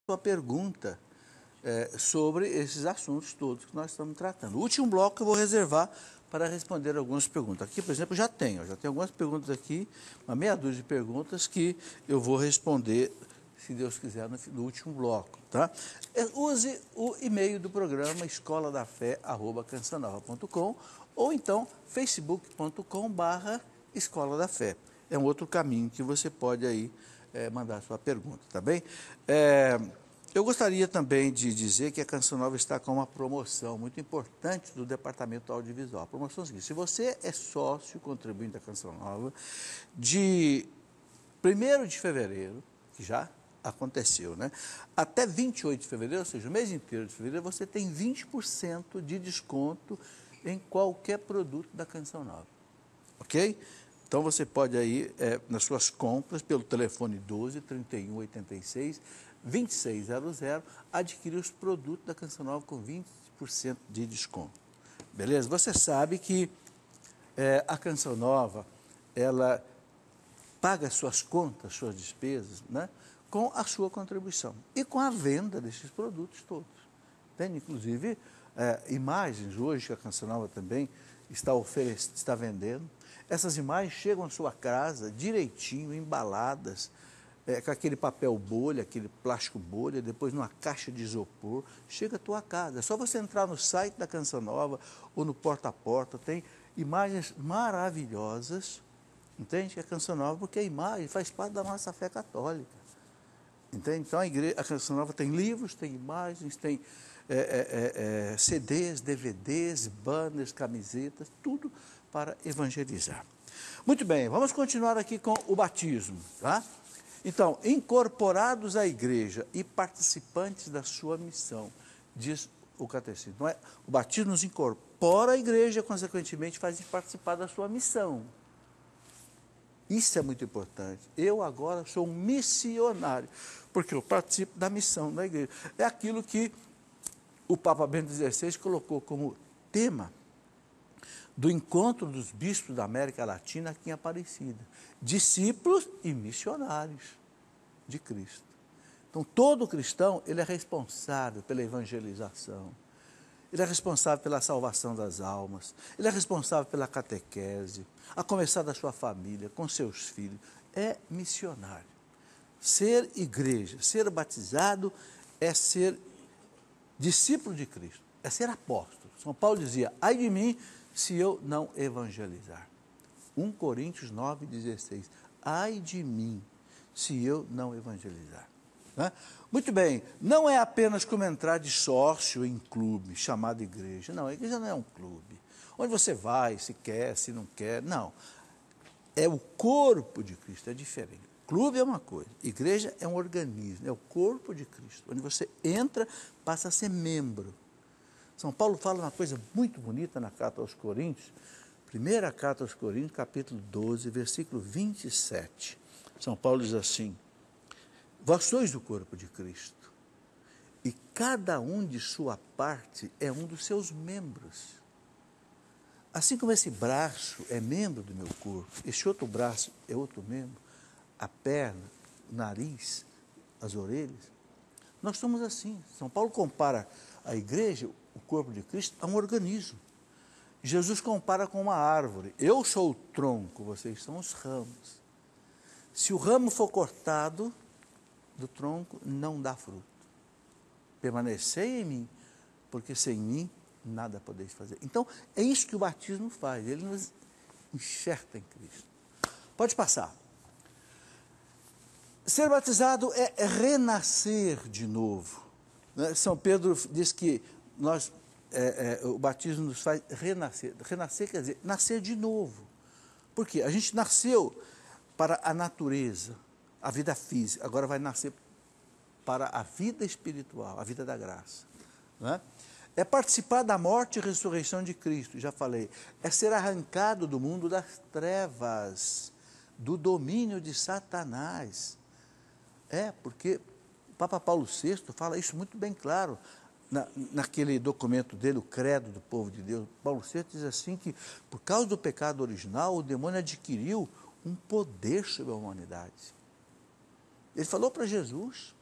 sua pergunta sobre esses assuntos todos que nós estamos tratando. O último bloco eu vou reservar para responder algumas perguntas. Aqui, por exemplo, já tenho algumas perguntas aqui, uma meia dúzia de perguntas que eu vou responder, se Deus quiser, no último bloco. Tá? Use o e-mail do programa escoladafé@cançãonova.com ou então facebook.com/Escola da Fé. É um outro caminho que você pode aí mandar sua pergunta, tá bem? Eu gostaria também de dizer que a Canção Nova está com uma promoção muito importante do Departamento Audiovisual. A promoção é a seguinte: se você é sócio contribuinte da Canção Nova, de 1º de fevereiro, que já aconteceu, né? Até 28 de fevereiro, ou seja, o mês inteiro de fevereiro, você tem 20% de desconto em qualquer produto da Canção Nova, ok? Então você pode aí, nas suas compras, pelo telefone 12 31 86 2600, adquirir os produtos da Canção Nova com 20% de desconto. Beleza? Você sabe que a Canção Nova, ela paga suas contas, suas despesas, né, com a sua contribuição e com a venda desses produtos todos. Tem, inclusive, imagens hoje que a Canção Nova também está vendendo. Essas imagens chegam à sua casa direitinho, embaladas, com aquele papel bolha, aquele plástico bolha, depois numa caixa de isopor, chega à tua casa. É só você entrar no site da Canção Nova ou no porta a porta, tem imagens maravilhosas, entende? Que é a Canção Nova, porque a imagem faz parte da nossa fé católica. Entende? Então a Canção Nova tem livros, tem imagens, tem CDs, DVDs, banners, camisetas, tudo para evangelizar. Muito bem, vamos continuar aqui com o batismo, tá? Então, incorporados à igreja e participantes da sua missão, diz o catecismo. Não é? O batismo nos incorpora à igreja, consequentemente faz participar da sua missão. Isso é muito importante. Eu agora sou um missionário, porque eu participo da missão da igreja. É aquilo que o Papa Bento XVI colocou como tema do encontro dos bispos da América Latina aqui em Aparecida. Discípulos e missionários de Cristo. Então, todo cristão, ele é responsável pela evangelização. Ele é responsável pela salvação das almas. Ele é responsável pela catequese, a começar da sua família, com seus filhos. É missionário. Ser igreja, ser batizado é ser discípulo de Cristo, é ser apóstolo. São Paulo dizia: ai de mim se eu não evangelizar. 1 Coríntios 9,16. Ai de mim se eu não evangelizar. Né? Muito bem, não é apenas como entrar de sócio em clube chamado igreja. Não, a igreja não é um clube, onde você vai, se quer, se não quer. Não, é o corpo de Cristo, é diferente. Clube é uma coisa, igreja é um organismo, é o corpo de Cristo, onde você entra, passa a ser membro. São Paulo fala uma coisa muito bonita na carta aos Coríntios, primeira carta aos Coríntios, capítulo 12, versículo 27. São Paulo diz assim: vós sois o corpo de Cristo, e cada um de sua parte é um dos seus membros. Assim como esse braço é membro do meu corpo, esse outro braço é outro membro, a perna, o nariz, as orelhas, nós somos assim. São Paulo compara a igreja, o corpo de Cristo, a um organismo. Jesus compara com uma árvore. Eu sou o tronco, vocês são os ramos. Se o ramo for cortado do tronco, não dá fruto. Permanecei em mim, porque sem mim nada podeis fazer. Então, é isso que o batismo faz. Ele nos enxerta em Cristo. Pode passar. Ser batizado é renascer de novo. São Pedro diz que o batismo nos faz renascer. Renascer quer dizer nascer de novo. Por quê? A gente nasceu para a natureza, a vida física. Agora vai nascer para a vida espiritual, a vida da graça. Não é? É participar da morte e ressurreição de Cristo, já falei. É ser arrancado do mundo das trevas, do domínio de Satanás. Porque o Papa Paulo VI fala isso muito bem claro, naquele documento dele, o Credo do Povo de Deus. Paulo VI diz assim que, por causa do pecado original, o demônio adquiriu um poder sobre a humanidade. Ele falou para Jesus,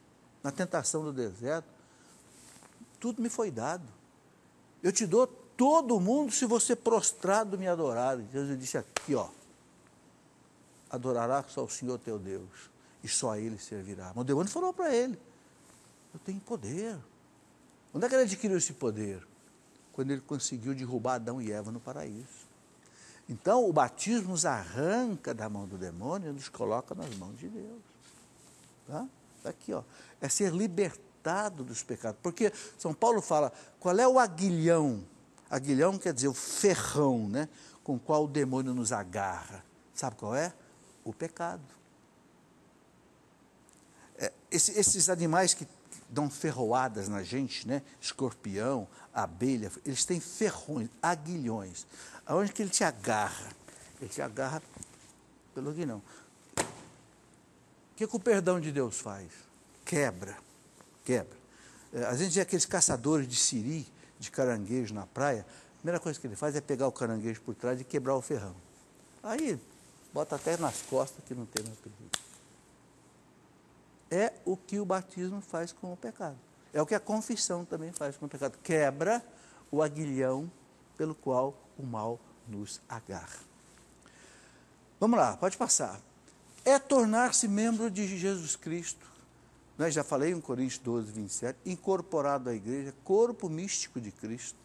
na tentação do deserto, tudo me foi dado. Eu te dou todo mundo se você prostrado me adorar. Jesus disse aqui, ó, adorará só o Senhor teu Deus, e só a Ele servirá. Mas o demônio falou para ele, eu tenho poder. Onde é que ele adquiriu esse poder? Quando ele conseguiu derrubar Adão e Eva no paraíso. Então, o batismo nos arranca da mão do demônio e nos coloca nas mãos de Deus. Tá? Aqui, ó, é ser libertado dos pecados. Porque São Paulo fala, qual é o aguilhão? Aguilhão quer dizer o ferrão, né? Com o qual o demônio nos agarra. Sabe qual é? O pecado. Esses animais que dão ferroadas na gente, né? Escorpião, abelha, eles têm ferrões, aguilhões. Aonde que ele te agarra? Ele te agarra pelo aguilhão. O que o perdão de Deus faz? Quebra. A gente vê aqueles caçadores de siri, de caranguejo na praia, a primeira coisa que ele faz é pegar o caranguejo por trás e quebrar o ferrão. Aí, bota até nas costas que não tem mais perigo. É o que o batismo faz com o pecado. É o que a confissão também faz com o pecado. Quebra o aguilhão pelo qual o mal nos agarra. Vamos lá, pode passar. É tornar-se membro de Jesus Cristo. Já falei em Coríntios 12, 27. Incorporado à igreja, corpo místico de Cristo.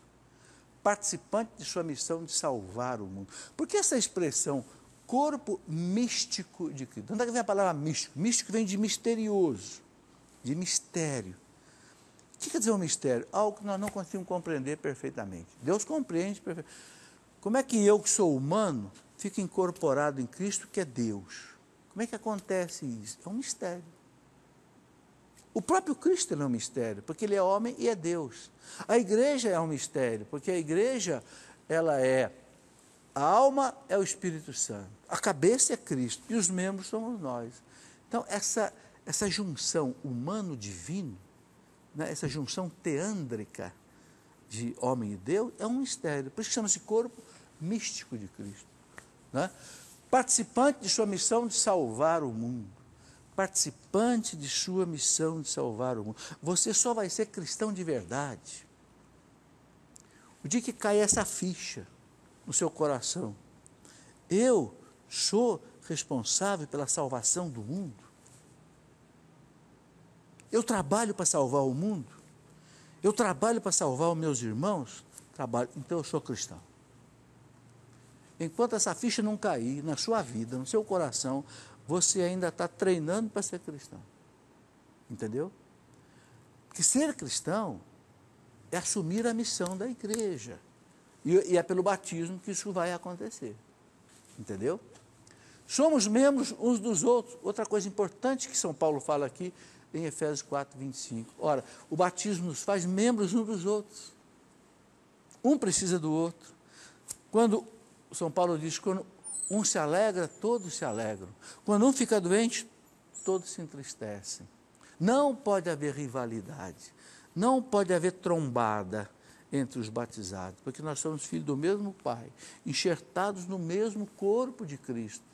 Participante de sua missão de salvar o mundo. Por que essa expressão corpo místico de Cristo? Onde é que vem a palavra místico? Místico vem de misterioso, de mistério. O que quer dizer um mistério? Algo que nós não conseguimos compreender perfeitamente. Deus compreende perfeitamente. Como é que eu, que sou humano, fico incorporado em Cristo, que é Deus? Como é que acontece isso? É um mistério. O próprio Cristo é um mistério, porque Ele é homem e é Deus. A igreja é um mistério, porque a igreja, ela é... A alma é o Espírito Santo, a cabeça é Cristo e os membros somos nós. Então, essa junção humano-divino, né, essa junção teândrica de homem e Deus, é um mistério. Por isso que chama-se corpo místico de Cristo. Né? Participante de sua missão de salvar o mundo. Participante de sua missão de salvar o mundo. Você só vai ser cristão de verdade o dia que cair essa ficha no seu coração. Eu sou responsável pela salvação do mundo. Eu trabalho para salvar o mundo. Eu trabalho para salvar os meus irmãos. Trabalho, então eu sou cristão. Enquanto essa ficha não cair na sua vida, no seu coração, você ainda está treinando para ser cristão. Entendeu? Porque ser cristão é assumir a missão da igreja. E é pelo batismo que isso vai acontecer. Entendeu? Somos membros uns dos outros. Outra coisa importante que São Paulo fala aqui em Efésios 4, 25. Ora, o batismo nos faz membros uns dos outros. Um precisa do outro. Quando São Paulo diz, quando um se alegra, todos se alegram. Quando um fica doente, todos se entristecem. Não pode haver rivalidade. Não pode haver trombada entre os batizados, porque nós somos filhos do mesmo Pai, enxertados no mesmo corpo de Cristo.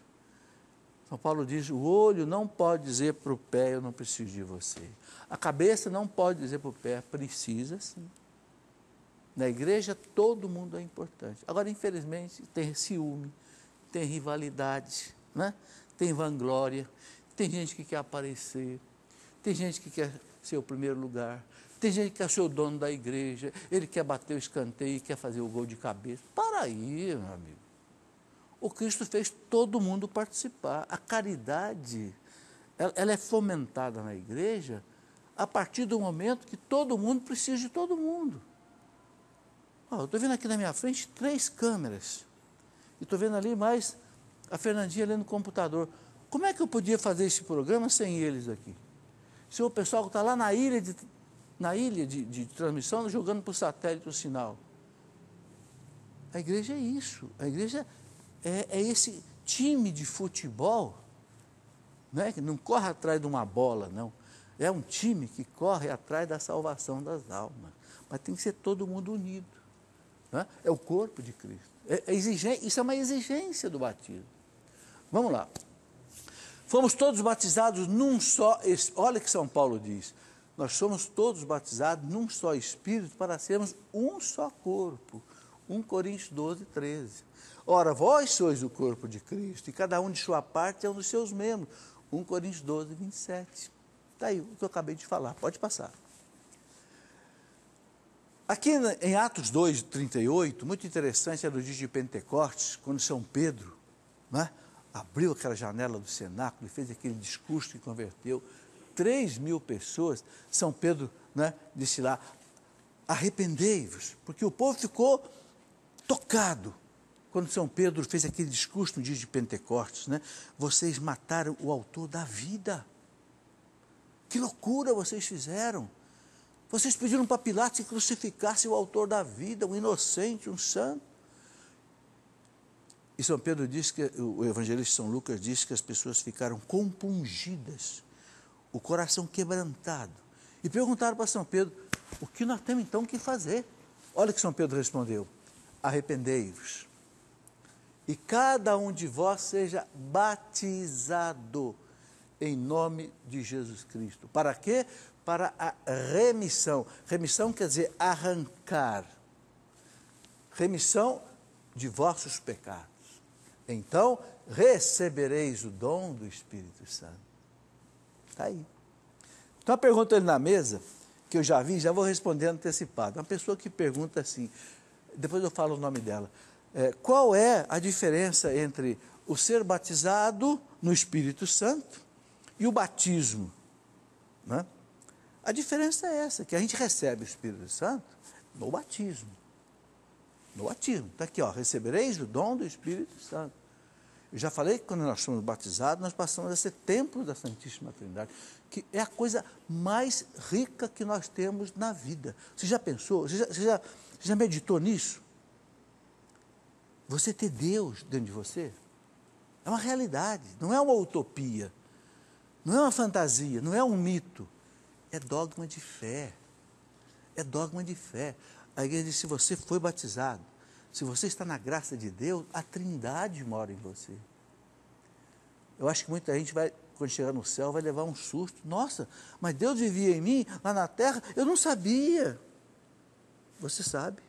São Paulo diz, o olho não pode dizer para o pé, eu não preciso de você. A cabeça não pode dizer para o pé, precisa sim. Na igreja todo mundo é importante. Agora, infelizmente, tem ciúme, tem rivalidade, né? Tem vanglória, tem gente que quer aparecer, tem gente que quer ser o primeiro lugar, tem gente que quer ser o dono da igreja, ele quer bater o escanteio, quer fazer o gol de cabeça. Para aí, meu amigo. O Cristo fez todo mundo participar. A caridade, ela é fomentada na igreja a partir do momento que todo mundo precisa de todo mundo. Eu estou vendo aqui na minha frente 3 câmeras. E estou vendo ali mais a Fernandinha ali no computador. Como é que eu podia fazer esse programa sem eles aqui? Se o pessoal está lá na ilha de transmissão, jogando para o satélite o sinal. A igreja é isso. A igreja é esse time de futebol, né, que não corre atrás de uma bola, não. É um time que corre atrás da salvação das almas. Mas tem que ser todo mundo unido. Né? É o corpo de Cristo. Isso é uma exigência do batismo. Vamos lá. Fomos todos batizados num só... Olha o que São Paulo diz. nós somos todos batizados num só Espírito para sermos um só corpo. 1 Coríntios 12, 13. Ora, vós sois o corpo de Cristo, e cada um de sua parte é um dos seus membros. 1 Coríntios 12, 27. Está aí o que eu acabei de falar, pode passar. Aqui em Atos 2, 38, muito interessante, é no dia de Pentecostes, quando São Pedro, né, abriu aquela janela do cenáculo e fez aquele discurso que converteu 3.000 pessoas. São Pedro, né, disse lá, arrependei-vos, porque o povo ficou tocado quando São Pedro fez aquele discurso no dia de Pentecostes, né? Vocês mataram o autor da vida. Que loucura vocês fizeram. Vocês pediram para Pilatos que crucificasse o autor da vida, um inocente, um santo. E São Pedro diz que, o evangelista São Lucas diz que as pessoas ficaram compungidas, o coração quebrantado. E perguntaram para São Pedro, o que nós temos então que fazer? Olha o que São Pedro respondeu, arrependei-vos, e cada um de vós seja batizado em nome de Jesus Cristo. Para quê? Para a remissão. Remissão quer dizer arrancar. Remissão de vossos pecados. Então, recebereis o dom do Espírito Santo. Está aí. Então, a pergunta ali na mesa, que eu já vi, já vou responder antecipado. Uma pessoa que pergunta assim, depois eu falo o nome dela. Qual é a diferença entre o ser batizado no Espírito Santo e o batismo? Né? A diferença é essa, que a gente recebe o Espírito Santo no batismo. No batismo. Está aqui, ó, recebereis o dom do Espírito Santo. Eu já falei que quando nós somos batizados, nós passamos a ser templo da Santíssima Trindade, que é a coisa mais rica que nós temos na vida. Você já pensou? Você já meditou nisso? Você ter Deus dentro de você é uma realidade, não é uma utopia, não é uma fantasia, não é um mito, é dogma de fé. É dogma de fé. A igreja diz, se você foi batizado, se você está na graça de Deus, a Trindade mora em você. Eu acho que muita gente vai, quando chegar no céu, vai levar um susto. Nossa, mas Deus vivia em mim, lá na terra, eu não sabia. Você sabe.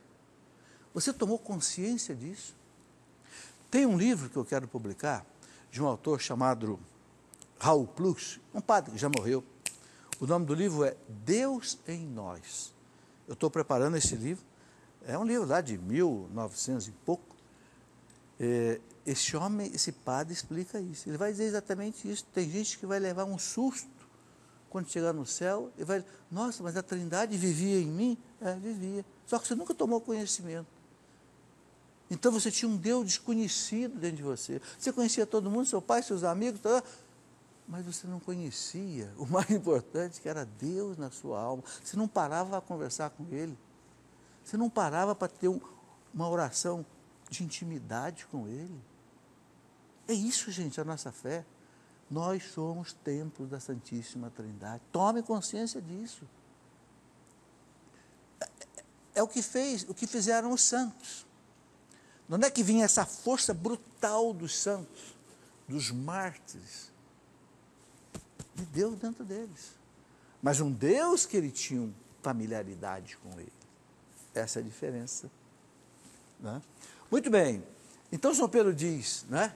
Você tomou consciência disso. Tem um livro que eu quero publicar, de um autor chamado Raul Plus, um padre que já morreu. O nome do livro é Deus em Nós. Eu estou preparando esse livro. É um livro lá de 1900 e pouco. Esse homem, esse padre explica isso. Ele vai dizer exatamente isso. Tem gente que vai levar um susto quando chegar no céu e vai, nossa, mas a Trindade vivia em mim? Vivia. Só que você nunca tomou conhecimento. Então você tinha um Deus desconhecido dentro de você. Você conhecia todo mundo, seu pai, seus amigos, mas você não conhecia o mais importante, que era Deus na sua alma. Você não parava para conversar com Ele. Você não parava para ter uma oração de intimidade com Ele. É isso, gente, a nossa fé. Nós somos templos da Santíssima Trindade. Tome consciência disso. É o que fizeram os santos. De onde é que vinha essa força brutal dos santos, dos mártires? De Deus dentro deles. Mas um Deus que ele tinha familiaridade com ele. Essa é a diferença. Né? Muito bem. Então, São Pedro diz, né?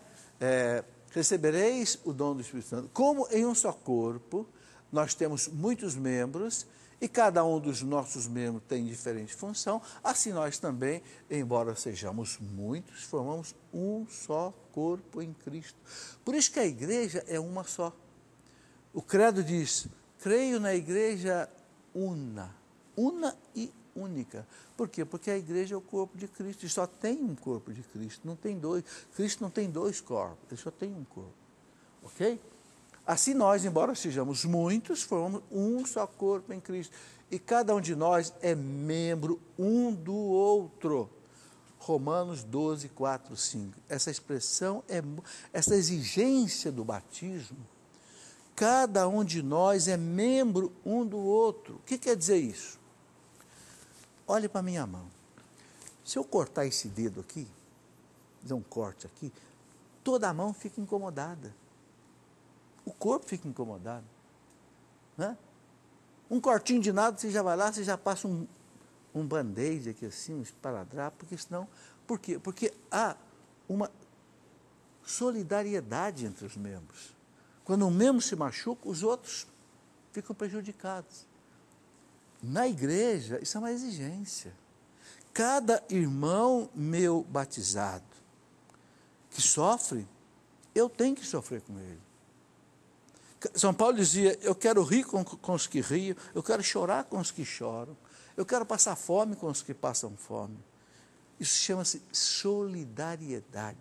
Recebereis o dom do Espírito Santo. Como em um só corpo, nós temos muitos membros, e cada um dos nossos membros tem diferente função, assim nós também, embora sejamos muitos, formamos um só corpo em Cristo. Por isso que a igreja é uma só. O credo diz, creio na igreja una e única. Por quê? Porque a igreja é o corpo de Cristo, e só tem um corpo de Cristo, não tem dois. Cristo não tem dois corpos, ele só tem um corpo. Ok? Assim nós, embora sejamos muitos, formamos um só corpo em Cristo. E cada um de nós é membro um do outro. Romanos 12, 4, 5. Essa expressão, essa exigência do batismo, cada um de nós é membro um do outro. O que quer dizer isso? Olhe para a minha mão. Se eu cortar esse dedo aqui, fazer um corte aqui, toda a mão fica incomodada. O corpo fica incomodado. Né? Um cortinho de nada, você já vai lá, você já passa um band-aid aqui assim, um esparadrapo, porque senão... Por quê? Porque há uma solidariedade entre os membros. Quando um membro se machuca, os outros ficam prejudicados. Na igreja, isso é uma exigência. Cada irmão meu batizado que sofre, eu tenho que sofrer com ele. São Paulo dizia, eu quero rir com os que riam, eu quero chorar com os que choram, eu quero passar fome com os que passam fome. Isso chama-se solidariedade.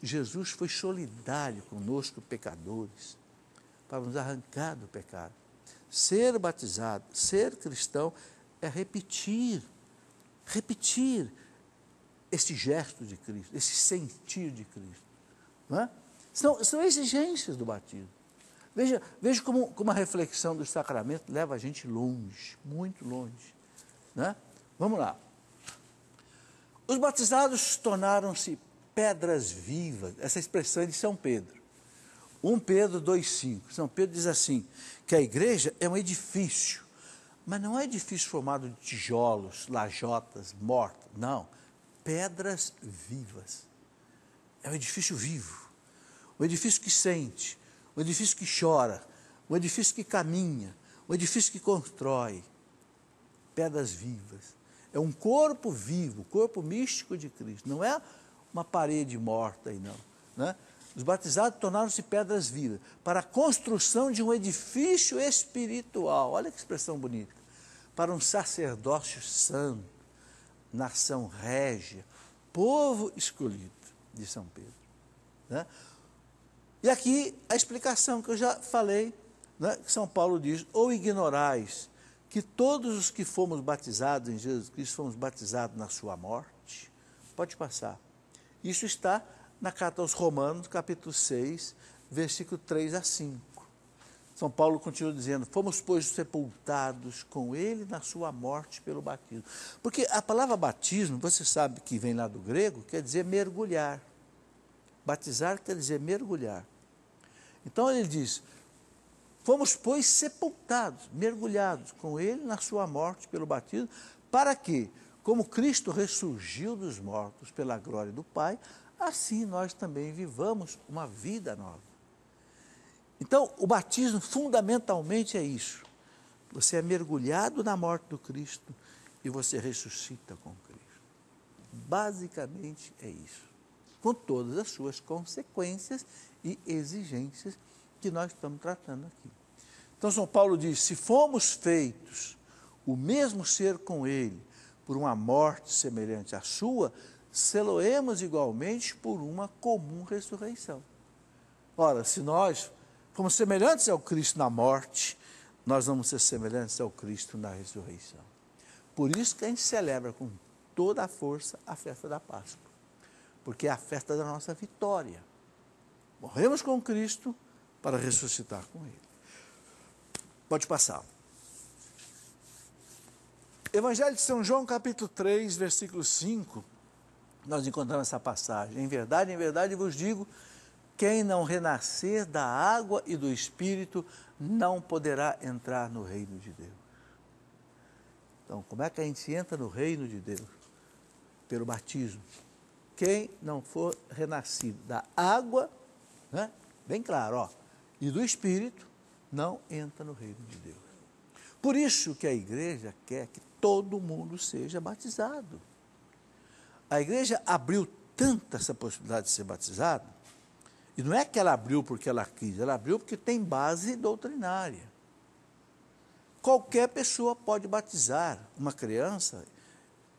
Jesus foi solidário conosco, pecadores, para nos arrancar do pecado. Ser batizado, ser cristão, é repetir esse gesto de Cristo, esse sentir de Cristo. Não é? São exigências do batismo. Veja como a reflexão do sacramento leva a gente longe, muito longe. Né? Vamos lá. Os batizados tornaram-se pedras vivas, essa expressão é de São Pedro. 1 Pedro 2,5. São Pedro diz assim, que a igreja é um edifício, mas não é um edifício formado de tijolos, lajotas, mortas, não. Pedras vivas. É um edifício vivo, um edifício que sente, um edifício que chora, um edifício que caminha, um edifício que constrói. Pedras vivas. É um corpo vivo, o corpo místico de Cristo. Não é uma parede morta aí, não. Né? Os batizados tornaram-se pedras vivas para a construção de um edifício espiritual. Olha que expressão bonita. Para um sacerdócio santo, nação régia, povo escolhido, de São Pedro. Né? E aqui a explicação que eu já falei, né, que São Paulo diz, ou ignorais que todos os que fomos batizados em Jesus Cristo fomos batizados na sua morte? Pode passar. Isso está na carta aos Romanos, capítulo 6, versículo 3 a 5. São Paulo continua dizendo, fomos, pois, sepultados com ele na sua morte pelo batismo. Porque a palavra batismo, você sabe que vem lá do grego, quer dizer mergulhar. Batizar quer dizer mergulhar. Então ele diz, fomos, pois, sepultados, mergulhados com ele na sua morte pelo batismo, para que, como Cristo ressurgiu dos mortos pela glória do Pai, assim nós também vivamos uma vida nova. Então, o batismo fundamentalmente é isso. Você é mergulhado na morte do Cristo e você ressuscita com Cristo. Basicamente é isso. Com todas as suas consequências e exigências que nós estamos tratando aqui. Então, São Paulo diz, se fomos feitos o mesmo ser com ele, por uma morte semelhante à sua, sê-lo-emos igualmente por uma comum ressurreição. Ora, se nós fomos semelhantes ao Cristo na morte, nós vamos ser semelhantes ao Cristo na ressurreição. Por isso que a gente celebra com toda a força a festa da Páscoa, porque é a festa da nossa vitória. Morremos com Cristo para ressuscitar com Ele. Pode passar. Evangelho de São João, capítulo 3, versículo 5, nós encontramos essa passagem. Em verdade vos digo, quem não renascer da água e do Espírito não poderá entrar no reino de Deus. Então, como é que a gente entra no reino de Deus? Pelo batismo. Quem não for renascido da água, né, bem claro, ó, e do Espírito, não entra no reino de Deus. Por isso que a igreja quer que todo mundo seja batizado. A igreja abriu tanto essa possibilidade de ser batizado, e não é que ela abriu porque ela quis, ela abriu porque tem base doutrinária. Qualquer pessoa pode batizar uma criança,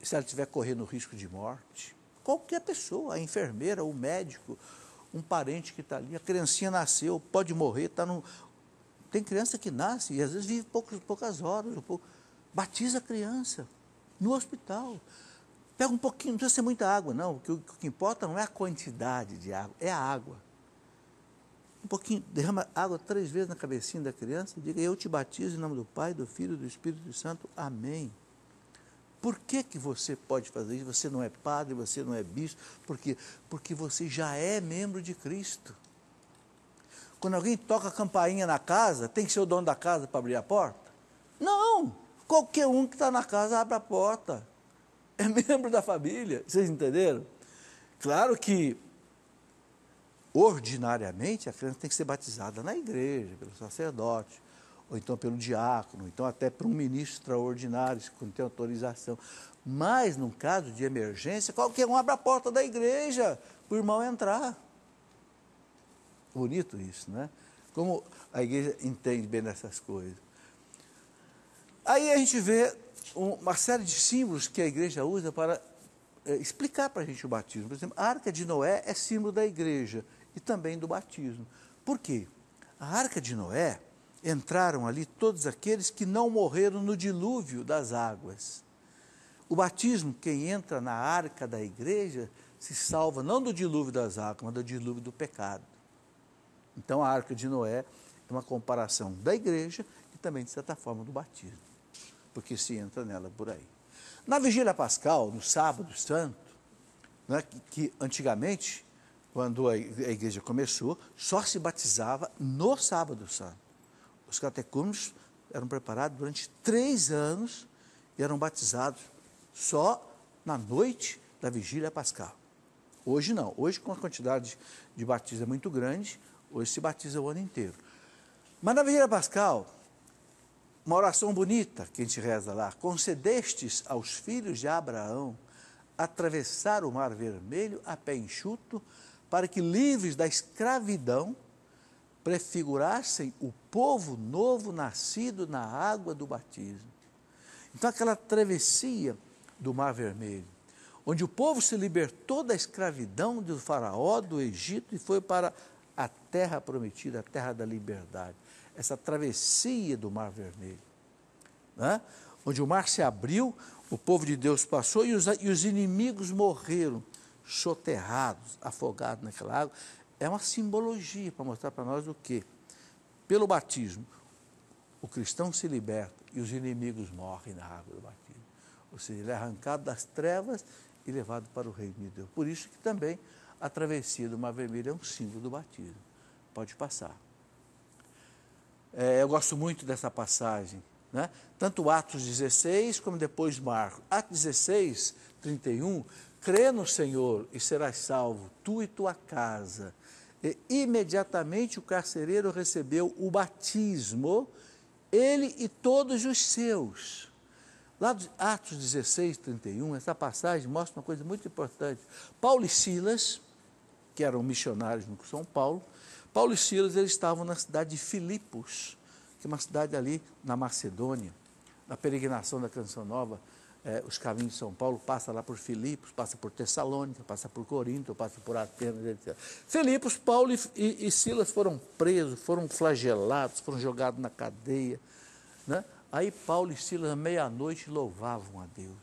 se ela estiver correndo risco de morte. Qualquer pessoa, a enfermeira, o médico, um parente que está ali, a criancinha nasceu, pode morrer, está no... Tem criança que nasce e às vezes vive poucas horas, batiza a criança no hospital. Pega um pouquinho, não precisa ser muita água, não. O que importa não é a quantidade de água, é a água. Um pouquinho, derrama água 3 vezes na cabecinha da criança e diga, eu te batizo em nome do Pai, do Filho e do Espírito Santo. Amém. Por que você pode fazer isso? Você não é padre, você não é bispo. Por quê? Porque você já é membro de Cristo. quando alguém toca a campainha na casa, tem que ser o dono da casa para abrir a porta? Não, qualquer um que está na casa abre a porta. É membro da família, vocês entenderam? Claro que, ordinariamente, a criança tem que ser batizada na igreja, pelo sacerdote, ou então pelo diácono, ou então até por um ministro extraordinário, quando tem autorização. Mas, num caso de emergência, qualquer um abre a porta da igreja para o irmão entrar. Bonito isso, né? Como a igreja entende bem dessas coisas. Aí a gente vê uma série de símbolos que a igreja usa para explicar para a gente o batismo. Por exemplo, a Arca de Noé é símbolo da igreja e também do batismo. Por quê? A Arca de Noé, entraram ali todos aqueles que não morreram no dilúvio das águas. O batismo, quem entra na arca da igreja, se salva não do dilúvio das águas, mas do dilúvio do pecado. Então a Arca de Noé é uma comparação da igreja e também, de certa forma, do batismo, porque se entra nela por aí. Na Vigília Pascal, no Sábado Santo, né, que antigamente, quando a igreja começou, só se batizava no Sábado Santo. Os catecúmenos eram preparados durante 3 anos e eram batizados só na noite da Vigília Pascal. Hoje não, hoje com a quantidade de batismo é muito grande, hoje se batiza o ano inteiro. Mas na Vigília Pascal, uma oração bonita que a gente reza lá: concedestes aos filhos de Abraão atravessar o mar vermelho a pé enxuto, para que, livres da escravidão, prefigurassem o povo novo nascido na água do batismo. Então aquela travessia do mar vermelho, onde o povo se libertou da escravidão do faraó, do Egito, e foi para a terra prometida, a terra da liberdade. Essa travessia do mar vermelho, né? Onde o mar se abriu, o povo de Deus passou e os inimigos morreram, soterrados, afogados naquela água. É uma simbologia para mostrar para nós o quê? Pelo batismo, o cristão se liberta e os inimigos morrem na água do batismo. Ou seja, ele é arrancado das trevas e levado para o reino de Deus. Por isso que também a travessia do Mar Vermelho é um símbolo do batismo. Pode passar. Eu gosto muito dessa passagem, né? Tanto Atos 16 como depois Marcos. Atos 16, 31, crê no Senhor e serás salvo, tu e tua casa. E imediatamente o carcereiro recebeu o batismo, ele e todos os seus. Lá de Atos 16, 31, essa passagem mostra uma coisa muito importante. Paulo e Silas, que eram missionários no São Paulo, Paulo e Silas, eles estavam na cidade de Filipos, que é uma cidade ali na Macedônia. Na peregrinação da Canção Nova, os caminhos de São Paulo passa lá por Filipos, passa por Tessalônica, passa por Corinto, passa por Atenas, etc. Filipos, Paulo e Silas foram presos, foram flagelados, foram jogados na cadeia, né? Aí Paulo e Silas, à meia-noite, louvavam a Deus,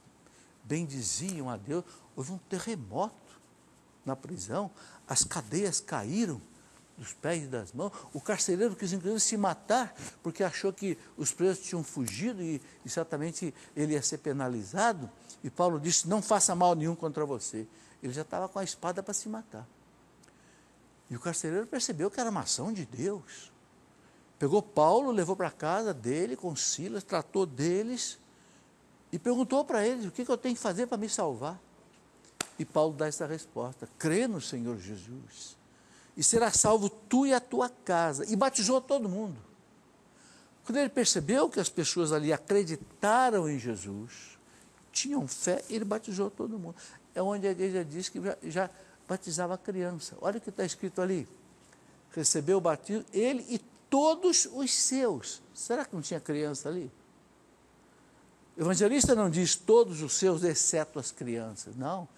bendiziam a Deus. Houve um terremoto na prisão, as cadeias caíram dos pés e das mãos. O carcereiro quis, inclusive, se matar, porque achou que os presos tinham fugido e certamente ele ia ser penalizado. E Paulo disse: não faça mal nenhum contra você. Ele já estava com a espada para se matar. E o carcereiro percebeu que era uma ação de Deus. Pegou Paulo, levou para casa dele com Silas, tratou deles e perguntou para eles: o que eu tenho que fazer para me salvar? E Paulo dá essa resposta: crê no Senhor Jesus e será salvo tu e a tua casa. E batizou todo mundo. Quando ele percebeu que as pessoas ali acreditaram em Jesus, tinham fé, ele batizou todo mundo. É onde a igreja diz que já batizava a criança. Olha o que está escrito ali: recebeu o batismo, ele e todos os seus. Será que não tinha criança ali? O evangelista não diz todos os seus, exceto as crianças. Não,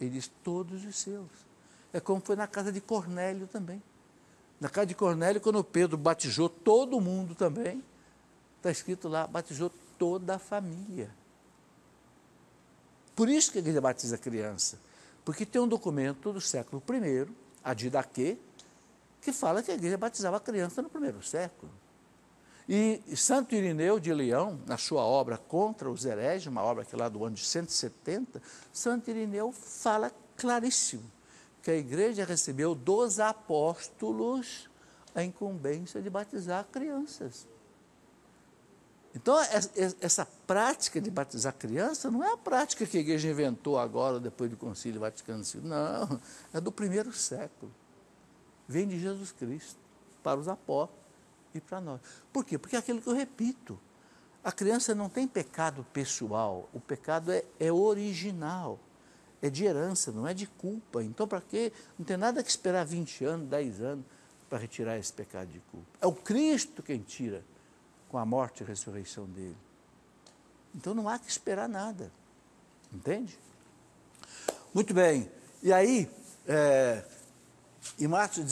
ele diz todos os seus. É como foi na casa de Cornélio também. Na casa de Cornélio, quando Pedro batizou todo mundo também, está escrito lá, batizou toda a família. Por isso que a igreja batiza a criança, porque tem um documento do século I, a Didaquê, que fala que a igreja batizava a criança no primeiro século. E Santo Irineu de Leão, na sua obra Contra os Hereges, uma obra que é lá do ano de 170, Santo Irineu fala claríssimo que a igreja recebeu dos apóstolos a incumbência de batizar crianças. Então, essa prática de batizar criança não é a prática que a igreja inventou agora, depois do Concílio Vaticano II. Não, é do primeiro século. Vem de Jesus Cristo, para os apóstolos e para nós. Por quê? Porque é aquilo que eu repito. A criança não tem pecado pessoal, o pecado é original, é de herança, não é de culpa. Então, para quê? Não tem nada que esperar 20 anos, 10 anos para retirar esse pecado de culpa. É o Cristo quem tira com a morte e a ressurreição dele. Então, não há que esperar nada, entende? Muito bem, e aí, em Marcos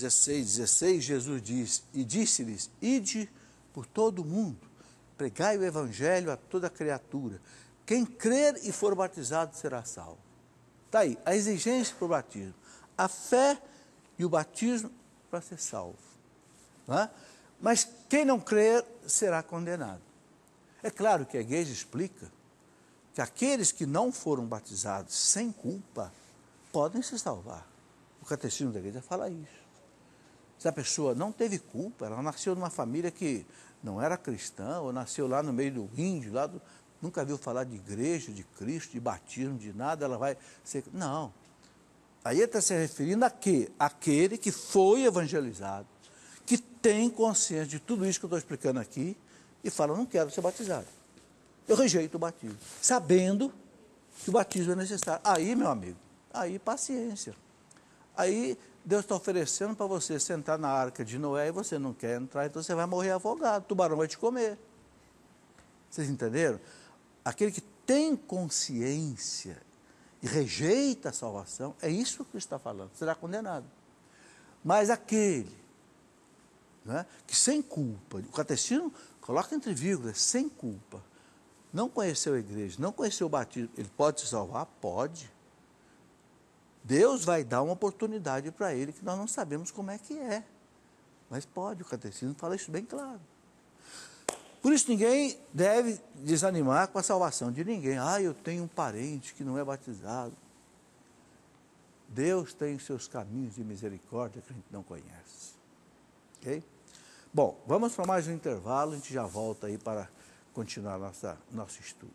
16, Jesus diz, e disse-lhes, ide por todo o mundo, pregai o evangelho a toda criatura. Quem crer e for batizado será salvo. Está aí, a exigência para o batismo. A fé e o batismo para ser salvo. Não é? Mas quem não crer será condenado. É claro que a igreja explica que aqueles que não foram batizados sem culpa podem se salvar. O catecismo da igreja fala isso. Se a pessoa não teve culpa, ela nasceu numa família que não era cristã, ou nasceu lá no meio do índio, nunca viu falar de igreja, de Cristo, de batismo, de nada, ela vai ser... Não. Aí ele está se referindo a quê? Aquele que foi evangelizado, que tem consciência de tudo isso que eu estou explicando aqui, e fala, não quero ser batizado. Eu rejeito o batismo, sabendo que o batismo é necessário. Aí, meu amigo, aí paciência. Aí Deus está oferecendo para você sentar na arca de Noé e você não quer entrar, então você vai morrer afogado, o tubarão vai te comer. Vocês entenderam? Aquele que tem consciência e rejeita a salvação, é isso que está falando, será condenado. Mas aquele, né, que sem culpa, o catecismo coloca entre vírgulas, sem culpa, não conheceu a igreja, não conheceu o batismo, ele pode se salvar? Pode. Deus vai dar uma oportunidade para ele que nós não sabemos como é que é. Mas pode, o catecismo fala isso bem claro. Por isso ninguém deve desanimar com a salvação de ninguém. Ah, eu tenho um parente que não é batizado. Deus tem os seus caminhos de misericórdia que a gente não conhece. Ok? Bom, vamos para mais um intervalo, a gente já volta aí para continuar nosso estudo.